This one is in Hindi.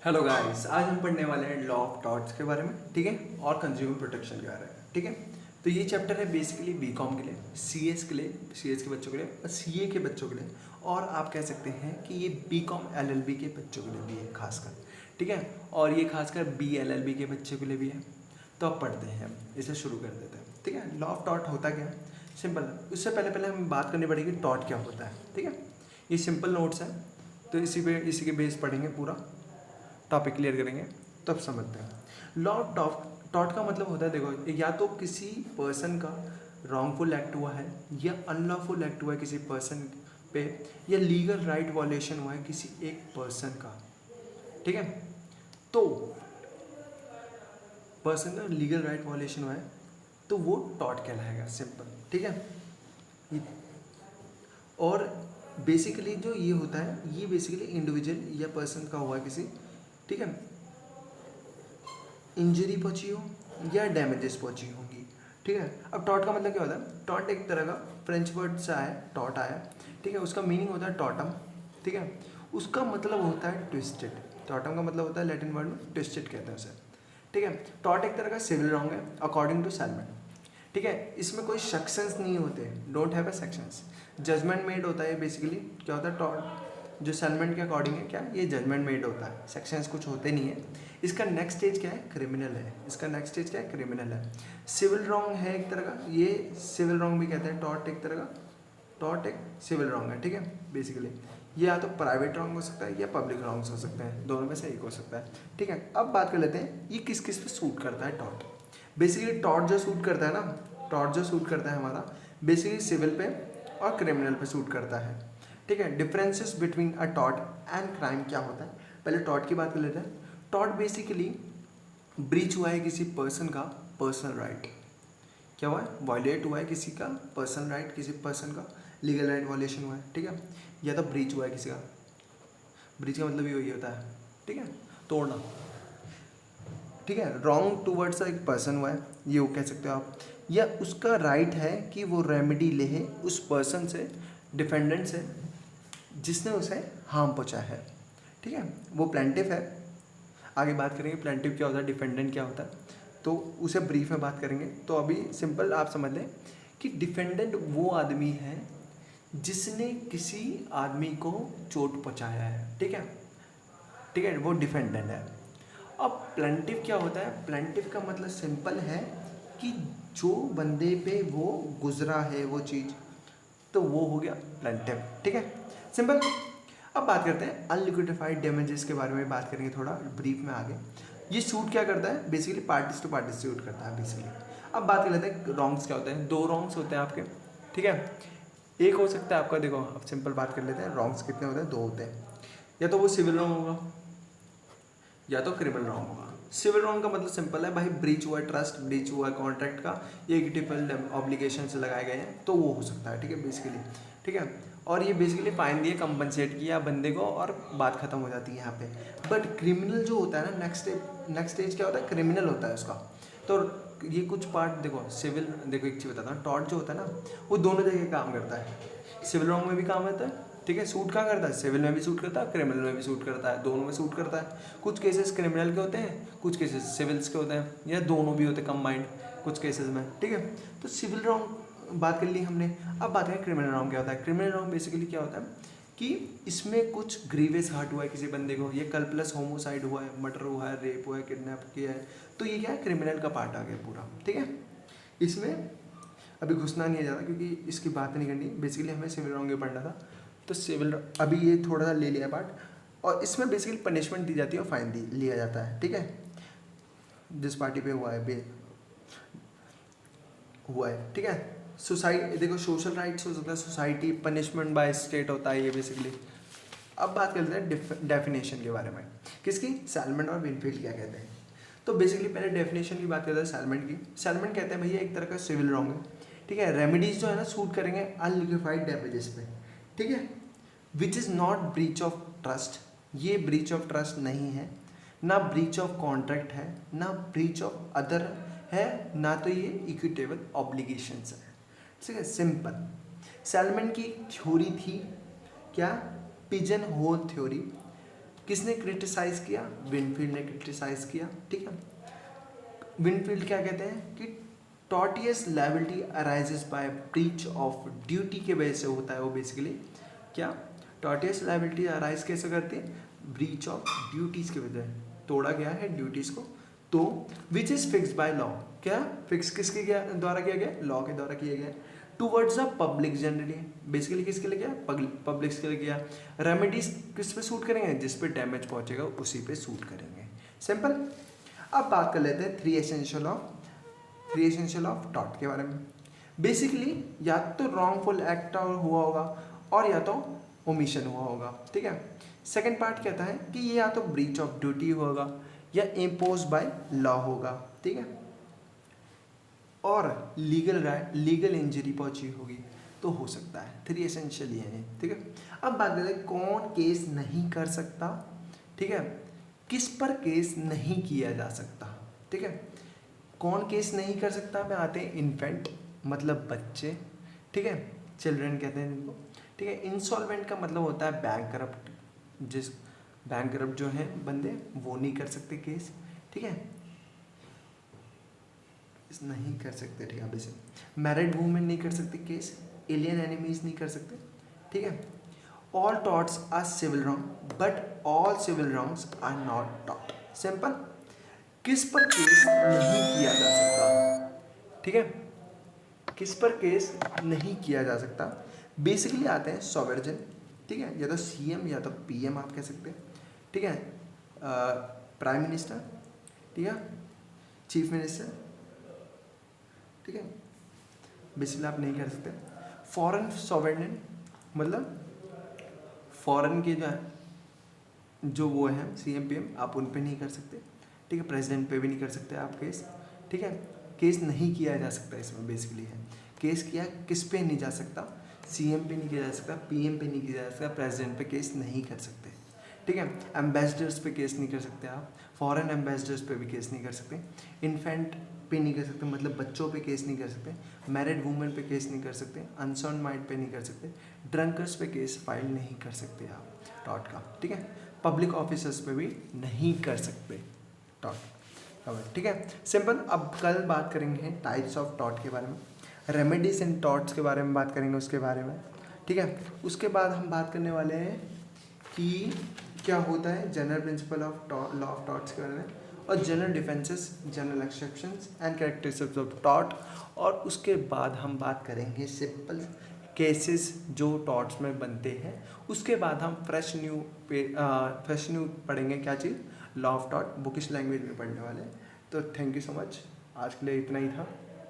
हेलो गाइस, आज हम पढ़ने वाले हैं लॉ ऑफ टॉर्ट्स के बारे में, ठीक है, और कंज्यूमर प्रोटेक्शन के बारे में, ठीक है। तो ये चैप्टर है बेसिकली बीकॉम के लिए, सीएस के लिए, सीएस के बच्चों के लिए और सीए के बच्चों के लिए, और आप कह सकते हैं कि ये बीकॉम एलएलबी के बच्चों के लिए भी है खासकर, ठीक है, और ये खासकर बीएलएलबी के बच्चों के लिए भी है। तो अब पढ़ते हैं, हम इसे शुरू कर देते हैं, ठीक है। लॉ ऑफ टॉर्ट होता क्या है? सिंपल है। उससे पहले पहले हमें बात करनी पड़ेगी टॉर्ट क्या होता है, ठीक है। ये सिंपल नोट्स है, तो इसी के बेस पढ़ेंगे, पूरा टॉपिक क्लियर करेंगे, तब समझते हैं। लॉ ऑफ टॉर्ट का मतलब होता है, देखो, या तो किसी पर्सन का रॉन्गफुल एक्ट हुआ है या अनलॉफुल एक्ट हुआ है किसी पर्सन पे, या लीगल राइट वॉलेशन हुआ है किसी एक पर्सन का, ठीक है। तो पर्सन का लीगल राइट वॉलेशन हुआ है तो वो टॉर्ट कहलाएगा, सिंपल, ठीक है। ये- और बेसिकली जो ये होता है, ये बेसिकली इंडिविजुअल या पर्सन का हुआ है किसी, ठीक है, इंजरी पहुंची हो या डैमेजेस पहुंची होंगी, ठीक है। अब टॉट का मतलब क्या होता है? टॉट एक तरह का फ्रेंच वर्ड से आया, टॉट आया, ठीक है। उसका मीनिंग होता है टॉटम, ठीक है। उसका मतलब होता है ट्विस्टेड। टॉटम का मतलब होता है लैटिन वर्ड में ट्विस्टेड कहते हैं उसे, ठीक है। टॉट एक तरह का सिविल रॉन्ग है अकॉर्डिंग टू सैलमन, ठीक है। इसमें कोई सेक्शंस नहीं होते, don't have a sections, judgement made होता है। बेसिकली क्या होता है, टॉट जो सेलमेंट के अकॉर्डिंग है, क्या ये जजमेंट मेड होता है, सेक्शंस कुछ होते नहीं है। इसका नेक्स्ट स्टेज क्या है? क्रिमिनल है। इसका नेक्स्ट स्टेज क्या है? क्रिमिनल है। सिविल रॉन्ग है एक तरह का, ये सिविल रॉन्ग भी कहते हैं। टॉर्ट एक तरह का, टॉर्ट एक सिविल रॉन्ग है, ठीक है। बेसिकली ये या तो प्राइवेट रॉन्ग हो सकता है या पब्लिक रॉन्ग्स हो सकते हैं, दोनों में से एक हो सकता है, ठीक है। अब बात कर लेते हैं ये किस किस पे सूट करता है टॉर्ट। बेसिकली टॉर्ट जो सूट करता है ना, टॉर्ट जो सूट करता है हमारा, बेसिकली सिविल पे और क्रिमिनल पे सूट करता है, ठीक है। Differences between a tort and crime क्या होता है? पहले टॉर्ट की बात कर लेते हैं। टॉर्ट बेसिकली ब्रीच हुआ है किसी पर्सन का पर्सनल राइट, क्या हुआ है? वायलेट हुआ है किसी का पर्सनल राइट, किसी पर्सन का लीगल राइट वायलेशन हुआ है, ठीक है, या तो ब्रीच हुआ है किसी का। ब्रीच का मतलब ये वही होता है, ठीक है, तोड़ना, ठीक है। रॉन्ग टूवर्ड्स एक पर्सन हुआ है, ये वो कह सकते हो आप, या उसका राइट है कि वो रेमेडी ले उस पर्सन से, डिफेंडेंट से, जिसने उसे हार्म पहुंचा है, ठीक है, वो प्लेंटिफ है। आगे बात करेंगे प्लेंटिफ क्या होता है, डिफेंडेंट क्या होता है, तो उसे ब्रीफ में बात करेंगे। तो अभी सिंपल आप समझ लें कि डिफेंडेंट वो आदमी है जिसने किसी आदमी को चोट पहुंचाया है, ठीक है, ठीक है, वो डिफेंडेंट है। अब प्लेंटिफ क्या होता है? प्लेंटिफ का मतलब सिंपल है कि जो बंदे पे वो गुजरा है वो चीज़, तो वो हो गया प्लेंटिफ, ठीक है, सिंपल। अब बात करते हैं अनलिक्विडिफाइड डैमेजेस के बारे में, बात करेंगे थोड़ा ब्रीफ में आगे। ये सूट क्या करता है? Basically parties to parties sue करता है बेसिकली। अब बात कर लेते हैं रॉन्ग्स क्या होते हैं। दो रॉन्ग्स होते हैं आपके, ठीक है। एक हो सकता है आपका, देखो अब सिंपल बात कर लेते हैं, रॉन्ग्स कितने होते हैं? दो होते हैं। या तो वो सिविल रॉन्ग होगा या तो क्रिमिनल रॉन्ग होगा। सिविल रॉन्ग का मतलब सिंपल है भाई, ब्रीच हुआ है ट्रस्ट, ब्रीच हुआ है कॉन्ट्रैक्ट का, ये इक्विटेबल ऑब्लिगेशन से लगाए गए हैं, तो वो हो सकता है, ठीक है, बेसिकली, ठीक है। और ये बेसिकली फाइन दिए, कंपनसेट किया बंदे को, और बात खत्म हो जाती है यहाँ पे। बट क्रिमिनल जो होता है ना, नेक्स्ट स्टेज क्या होता है? क्रिमिनल होता है उसका। तो ये कुछ पार्ट देखो, सिविल, देखो एक चीज़ बताता हूँ, टॉर्ट जो होता है ना, वो दोनों जगह काम करता है। सिविल रॉन्ग में भी काम आता है, ठीक है, सूट कहाँ करता है? सिविल में भी सूट करता है, क्रिमिनल में भी सूट करता है, दोनों में सूट करता है। कुछ केसेस क्रिमिनल के होते हैं, कुछ केसेस सिविल्स के होते हैं, या दोनों भी होते हैं कंबाइंड कुछ केसेस में, ठीक है। तो सिविल रॉन्ग बात कर ली हमने। अब बात करें क्रिमिनल रॉन्ग क्या होता है। क्रिमिनल रॉन्ग बेसिकली क्या होता है कि इसमें कुछ ग्रीवियस हर्ट हुआ है किसी बंदे को, ये कल प्लस होमोसाइड हुआ है, मर्डर हुआ है, रेप हुआ है, किडनैप किया है, तो ये क्या है? क्रिमिनल का पार्ट आ गया पूरा, ठीक है। इसमें अभी घुसना नहीं है ज़्यादा क्योंकि इसकी बात नहीं करनी, बेसिकली हमें सिविल रॉन्ग ही पढ़ना था, तो सिविल अभी ये थोड़ा सा ले लिया पार्ट। और इसमें बेसिकली पनिशमेंट दी जाती है और फाइन दी लिया जाता है, ठीक है, जिस पार्टी पे हुआ है ठीक है। सोसाइटी, देखो सोशल राइट्स हो सकता है, सोसाइटी, पनिशमेंट बाय स्टेट होता है ये बेसिकली। अब बात करते हैं डेफिनेशन के बारे में, किसकी? सैलमन और विनफील्ड क्या कहते हैं। तो बेसिकली पहले डेफिनेशन की बात करते हैं सैलमन की। सैलमन कहते हैं भैया एक तरह का सिविल रॉन्ग है, ठीक है, रेमेडीज जो है ना सूट करेंगे अनलिक्विफाइड डैमेजेस पे, ठीक है, which is not breach of trust, ये ब्रीच ऑफ ट्रस्ट नहीं है, ना ब्रीच ऑफ कॉन्ट्रैक्ट है, ना ब्रीच ऑफ अदर है, ना तो ये इक्विटेबल ऑब्लिगेशंस है, ठीक है, सिंपल। सैलमन की थ्योरी थी क्या? Pigeon hole theory. किसने क्रिटिसाइज किया? विनफील्ड ने क्रिटिसाइज किया, ठीक है। विनफील्ड क्या कहते हैं कि tortious liability arises by breach of duty के वजह से होता है वो बेसिकली क्या, टॉर्टियस लायबिलिटी अराइज कैसे करती है? ब्रीच ऑफ ड्यूटीज की वजह से तोड़ा गया है ड्यूटीज को, तो which is fixed by law, क्या फिक्स किसके द्वारा किया गया? लॉ के द्वारा किया गया। Towards the public generally, basically किसके लिए गया? पब्लिक के लिए गया। रेमेडीज किस पे सूट करेंगे? जिस पे डैमेज पहुंचेगा उसी पे सूट करेंगे, सिंपल। अब बात कर लेते हैं थ्री एसेंशियल ऑफ टॉर्ट के बारे में। बेसिकली या तो रॉन्गफुल एक्ट हुआ होगा और या तो ओमिशन हुआ होगा, ठीक है। सेकंड पार्ट कहता है कि ये या तो ब्रीच ऑफ ड्यूटी होगा या इम्पोज बाय लॉ होगा, ठीक है, और लीगल इंजरी पहुंची होगी तो हो सकता है। थ्री एसेंशियल ये है, ठीक है। अब बात करते हैं कौन केस नहीं कर सकता, ठीक है, किस पर केस नहीं किया जा सकता, ठीक है। कौन केस नहीं कर सकता में आते हैं इन्फेंट, मतलब बच्चे, ठीक है, चिल्ड्रन कहते हैं इनको, ठीक है। इंसॉल्वेंट का मतलब होता है बैंकरप्ट, जिस बैंकरप्ट जो है बंदे वो नहीं कर सकते केस, ठीक है, नहीं कर सकते, ठीक है। इसे मैरिड वूमेन नहीं कर सकते केस, एलियन एनिमीज नहीं कर सकते, ठीक है। All torts are civil wrong but all civil wrongs are not tort, simple. किस पर केस नहीं किया जा सकता, ठीक है, किस पर केस नहीं किया जा सकता? बेसिकली आते हैं सॉवर्जिन, ठीक है, या तो सीएम या तो पीएम आप कह सकते हैं, ठीक है, प्राइम मिनिस्टर, ठीक है, चीफ मिनिस्टर, ठीक है, बेसिकली आप नहीं कर सकते। फॉरेन सॉवरेन मतलब फॉरेन के जो है जो वो हैं सीएम पीएम, आप उन पे नहीं कर सकते, ठीक है, प्रेसिडेंट पे भी नहीं कर सकते आप केस, ठीक है। केस नहीं किया जा सकता इसमें बेसिकली है, केस किया किस पे नहीं जा सकता? सीएम पे नहीं किया जा सकता, पीएम पे नहीं किया जा सकता, प्रेसिडेंट पे केस नहीं कर सकते, ठीक है। एम्बेसडर्स पे केस नहीं कर सकते आप, फॉरेन एम्बेसडर्स पे भी केस नहीं कर सकते, इन्फेंट पे नहीं कर सकते मतलब बच्चों पे केस नहीं कर सकते, मैरिड वुमेन पे केस नहीं कर सकते, अनसॉन्ड माइंड पे नहीं कर सकते, ड्रंकर्स पे केस फाइल नहीं कर सकते आप टॉर्ट का, ठीक है। पब्लिक ऑफिसर्स पे भी नहीं कर सकते टॉर्ट, ठीक है, सिंपल। अब कल बात करेंगे टाइप्स ऑफ टॉर्ट के बारे में, रेमेडीज इन टॉर्ट्स के बारे में बात करेंगे उसके बारे में, ठीक है। उसके बाद हम बात करने वाले हैं कि क्या होता है general principle of law of torts के बारे में, और general defences, general exceptions and characteristics of tort, और उसके बाद हम बात करेंगे सिंपल केसेस जो टॉर्ट्स में बनते हैं। उसके बाद हम फ्रेश न्यू पढ़ेंगे, क्या चीज़? Law of tort, bookish language में पढ़ने वाले हैं। तो थैंक यू सो मच, आज के लिए इतना ही था।